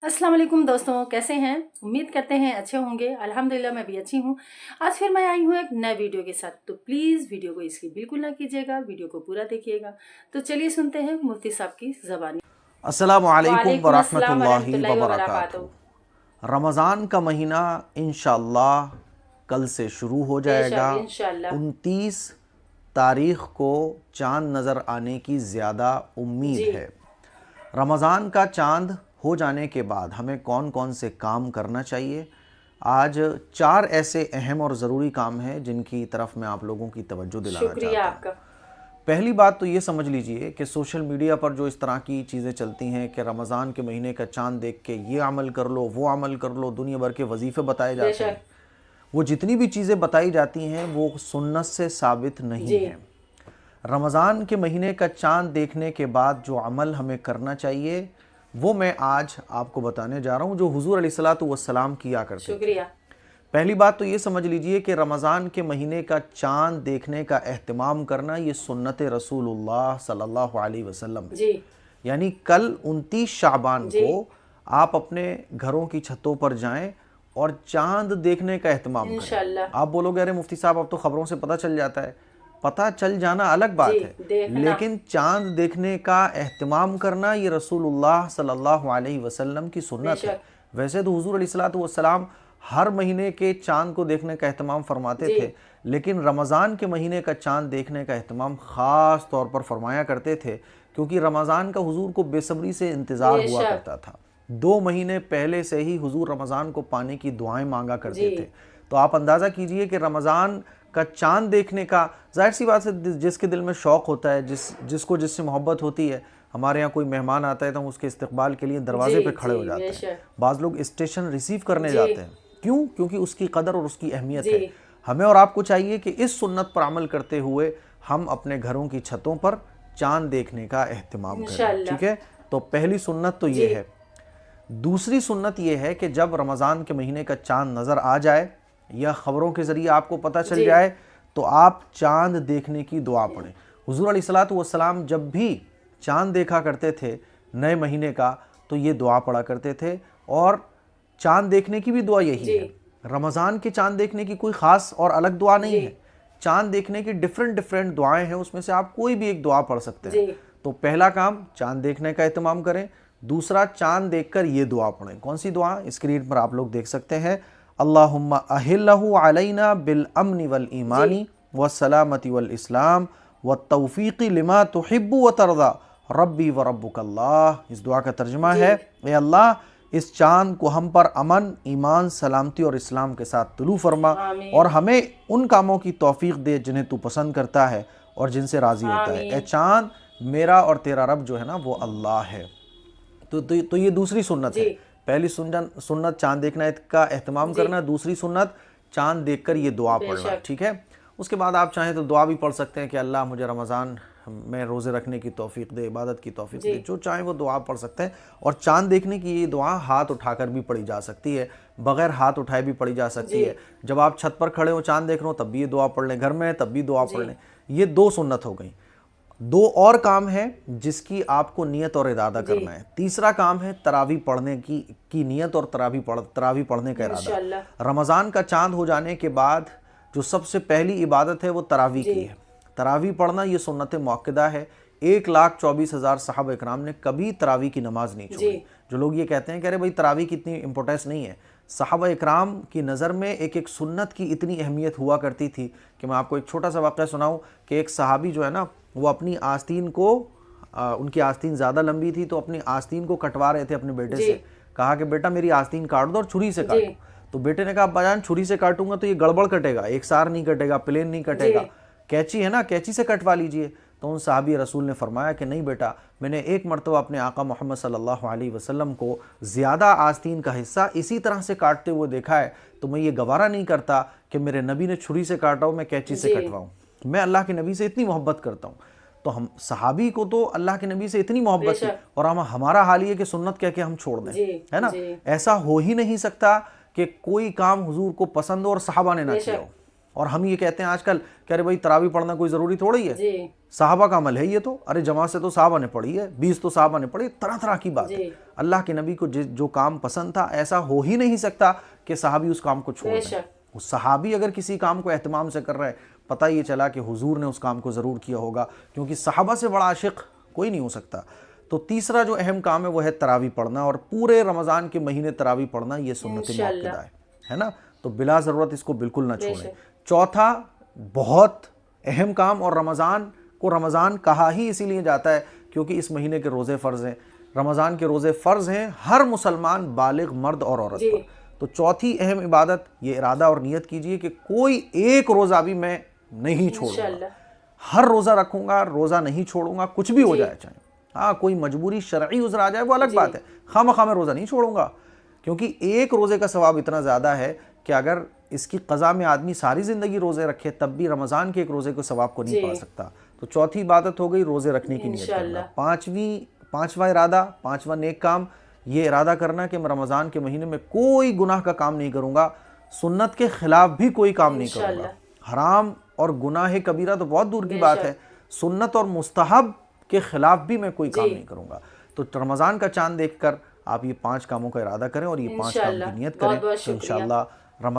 अस्सलाम वालेकुम दोस्तों, कैसे हैं? उम्मीद करते हैं अच्छे होंगे। अल्हम्दुलिल्लाह मैं भी अच्छी हूँ। आज फिर मैं आई हूँ एक नए वीडियो के साथ, तो प्लीज़ वीडियो को स्किप बिल्कुल ना कीजिएगा, वीडियो को पूरा देखिएगा। तो चलिए सुनते हैं मुफ्ती साहब की ज़बानी। अस्सलामु अलैकुम वालेकुम अस्सलाम वरहमतुल्लाहि वरहमतुल्लाहि वबरकातुहू। वबरकातुहू। रमज़ान का महीना इंशाअल्लाह कल से शुरू हो जाएगा। बेशक इंशाअल्लाह। 29 तारीख़ को चाँद नज़र आने की ज़्यादा उम्मीद जी है। रमज़ान का चाँद हो जाने के बाद हमें कौन कौन से काम करना चाहिए, आज 4 ऐसे अहम और ज़रूरी काम हैं जिनकी तरफ मैं आप लोगों की तवज्जो दिलाना शुक्रिया चाहता हूँ। आपका। पहली बात तो ये समझ लीजिए कि सोशल मीडिया पर जो इस तरह की चीज़ें चलती हैं कि रमज़ान के महीने का चाँद देख के ये अमल कर लो, वो अमल कर लो, दुनिया भर के वजीफ़े बताए जाते हैं। बेशक वो जितनी भी चीज़ें बताई जाती हैं वो सुन्नत से साबित नहीं जी है। रमज़ान के महीने का चाँद देखने के बाद जो अमल हमें करना चाहिए वो मैं आज आपको बताने जा रहा हूँ, जो हुज़ूर अलैहिस्सलातु वस्सलाम किया करते थे। शुक्रिया। पहली बात तो ये समझ लीजिए कि रमज़ान के महीने का चाँद देखने का एहतमाम करना ये सुन्नत रसूलुल्लाह सल्लल्लाहु अलैहि वसल्लम है। जी यानी कल 29 शाबान जी को आप अपने घरों की छतों पर जाएं और चाँद देखने का एहतमाम करें। इंशाअल्लाह। आप बोलोगे अरे मुफ्ती साहब अब तो ख़बरों से पता चल जाता है। पता चल जाना अलग बात जी है, देखना। लेकिन चाँद देखने का एहतमाम करना ये रसूलुल्लाह सल्लल्लाहु अलैहि वसल्लम की सुन्नत है। बेशक वैसे तो हुज़ूर अलैहिस्सलातु वस्सलाम हर महीने के चाँद को देखने का एहतमाम फरमाते जी थे, लेकिन रमज़ान के महीने का चाँद देखने का एहतमाम ख़ास तौर पर फरमाया करते थे, क्योंकि रमज़ान का हुज़ूर को बेसब्री से इंतज़ार हुआ बेशक करता था। 2 महीने पहले से ही हुज़ूर रमज़ान को पाने की दुआएं मांगा करते जी थे। तो आप अंदाज़ा कीजिए कि रमज़ान का चाँद देखने का, ज़ाहिर सी बात है जिसके दिल में शौक़ होता है, जिसको जिससे मोहब्बत होती है। हमारे यहाँ कोई मेहमान आता है तो हम उसके इस्तकबाल के लिए दरवाजे जी पे खड़े हो जी जाते हैं। बेशक बाज़ लोग स्टेशन रिसीव करने जी जाते हैं। क्यों? क्योंकि उसकी कदर और उसकी अहमियत जी है। हमें और आपको चाहिए कि इस सुन्नत पर अमल करते हुए हम अपने घरों की छतों पर चाँद देखने का एहतमाम करें। इंशाअल्लाह। ठीक है, तो पहली सुन्नत तो ये जी है। दूसरी सुन्नत ये है कि जब रमज़ान के महीने का चाँद नज़र आ जाए या ख़बरों के ज़रिए आपको पता चल जी जाए तो आप चाँद देखने की दुआ पढ़ें। हुज़ूर अलैहिस्सलातु वस्सलाम जब भी चाँद देखा करते थे नए महीने का तो ये दुआ पढ़ा करते थे, और चाँद देखने की भी दुआ यही जी है। रमज़ान के चाँद देखने की कोई ख़ास और अलग दुआ नहीं जी है। चाँद देखने की डिफरेंट दुआएं हैं, उसमें से आप कोई भी एक दुआ पढ़ सकते हैं। जी तो पहला काम चाँद देखने का एहतमाम करें। दूसरा, चाँद देखकर ये दुआ पढ़ें। कौन सी दुआ? स्क्रीन पर आप लोग देख सकते हैं। अल्लाहुम्मा अहिल्लहु अलैना बिल अम्नि वल जी ईमानी व सलामती वल इस्लाम व तौफीक़ी लिमा तुहिब्बु व तरदा रब्बी व रब्बुकल्लाह। इस दुआ का तर्जुमा जी है, ए अल्लाह इस चाँद को हम पर अमन, ईमान, सलामती और इस्लाम के साथ तुलू फरमा, और आमीन हमें उन कामों की तौफीक दे जिन्हें तू पसंद करता है और जिनसे राज़ी होता है। ए आमीन। चाँद, मेरा और तेरा रब जो है ना वो अल्लाह है। तो ये दूसरी सुन्नत जी है। पहली सुन्नत चाँद देखना का एहतमाम जी करना, दूसरी सुन्नत चाँद देखकर ये दुआ पढ़ना। बेशक ठीक है, उसके बाद आप चाहें तो दुआ भी पढ़ सकते हैं कि अल्लाह मुझे रमज़ान में रोज़े रखने की तौफीक दे, इबादत की तौफीक जी दे। जो चाहें वो दुआ पढ़ सकते हैं। और चाँद देखने की ये दुआ हाथ उठाकर भी पढ़ी जा सकती है, बग़ैर हाथ उठाए भी पढ़ी जा सकती जी है। जब आप छत पर खड़े हो चाँद देख रहे हो तब भी ये दुआ पढ़ लें, घर में है तब भी दुआ जी पढ़ लें। ये 2 सुन्नत हो गई। 2 और काम है जिसकी आपको नियत और इरादा जी करना है। तीसरा काम है तरावी पढ़ने की नियत और तरावी पढ़ने का इरादा। इंशाअल्लाह। रमज़ान का चाँद हो जाने के बाद जो सबसे पहली इबादत है वो तरावी जी की है। तरावी पढ़ना ये सुन्नत मुअक्कदा है। 1,24,000 सहाबा इकराम ने कभी तरावी की नमाज नहीं जी छोड़ी। जो लोग ये कहते हैं कि अरे भाई तरावी की इतनी इंपॉर्टेंस नहीं है, सहाबा इकराम की नज़र में एक एक सुन्नत की इतनी अहमियत हुआ करती थी कि मैं आपको एक छोटा सा वाक़या सुनाऊं कि एक सहाबी जो है ना वो अपनी आस्तीन को, उनकी आस्तीन ज़्यादा लंबी थी तो अपनी आस्तीन को कटवा रहे थे अपने बेटे जी से। कहा कि बेटा मेरी आस्तीन काट दो और छुरी से जी काटो। तो बेटे ने कहा अब्बाजान छुरी से काटूंगा तो ये गड़बड़ कटेगा, एक सार नहीं कटेगा, प्लेन नहीं कटेगा, जी कैंची है ना, कैंची से कटवा लीजिए। तो उन सहाबी रसूल ने फरमाया कि नहीं बेटा, मैंने एक मरतबा अपने आका मोहम्मद सल्लल्लाहु अलैहि वसल्लम को ज़्यादा आस्तीन का हिस्सा इसी तरह से काटते हुए देखा है, तो मैं ये गवारा नहीं करता कि मेरे नबी ने छुरी से काटा हो, मैं कैंची से जी कटवाऊँ। मैं अल्लाह के नबी से इतनी मोहब्बत करता हूँ। तो हम सहाबी को तो अल्लाह के नबी से इतनी मोहब्बत थी, बेशक और हमारा हाल ये कि सुन्नत कह के हम छोड़ दें, जी है ना। जी ऐसा हो ही नहीं सकता कि कोई काम हुजूर को पसंद हो और सहाबा ने ना किया बेशक हो। اور ہم یہ کہتے ہیں آج کل کہ ارے بھائی تراویح پڑھنا کوئی ضروری تھوڑی ہے، جی صحابہ کا عمل ہے یہ تو، ارے جماعت سے تو صحابہ نے پڑھی ہے، 20 تو صحابہ نے پڑھی، طرح طرح کی بات ہے۔ جی اللہ کے نبی کو جو کام پسند تھا ایسا ہو ہی نہیں سکتا کہ صحابی اس کام کو چھوڑ بے دیں۔ شک وہ صحابی اگر کسی کام کو اہتمام سے کر رہے پتہ یہ چلا کہ حضور نے اس کام کو ضرور کیا ہوگا، کیونکہ صحابہ سے بڑا عاشق کوئی نہیں ہو سکتا۔ تو تیسرا جو اہم کام ہے وہ ہے تراویح پڑھنا، اور پورے رمضان کے مہینے تراویح پڑھنا یہ سنت مؤکدہ ہے نا، تو بلا ضرورت اس کو بالکل نہ چھوڑیں۔ چوتھا بہت اہم کام، اور رمضان کو رمضان کہا ہی اسی لیے جاتا ہے کیونکہ اس مہینے کے روزے فرض ہیں، رمضان کے روزے فرض ہیں ہر مسلمان بالغ مرد اور عورت پر۔ تو چوتھی اہم عبادت یہ ارادہ اور نیت کیجئے کہ کوئی ایک روزہ بھی میں نہیں چھوڑوں گا، ہر روزہ رکھوں گا، روزہ نہیں چھوڑوں گا، کچھ بھی ہو جائے چاہے۔ ہاں کوئی مجبوری شرعی عذر آ جائے وہ الگ بات ہے، خواہ میں روزہ نہیں چھوڑوں گا، کیونکہ ایک روزے کا ثواب اتنا زیادہ ہے کہ اگر اس کی قضا میں آدمی ساری زندگی روزے رکھے تب بھی رمضان کے ایک روزے کو ثواب کو نہیں پا سکتا۔ تو چوتھی عبادت ہو گئی روزے رکھنے کی نیت کرنا۔ پانچواں ارادہ، پانچواں نیک کام یہ ارادہ کرنا کہ میں رمضان کے مہینے میں کوئی گناہ کا کام نہیں کروں گا، سنت کے خلاف بھی کوئی کام نہیں کروں گا۔ حرام اور گناہ کبیرہ تو بہت دور کی بات ہے، سنت اور مستحب کے خلاف بھی میں کوئی کام نہیں کروں گا۔ تو رمضان کا چاند دیکھ کر آپ یہ 5 کاموں کا ارادہ کریں اور یہ 5 کام کی نیت کریں، تو انشاءاللہ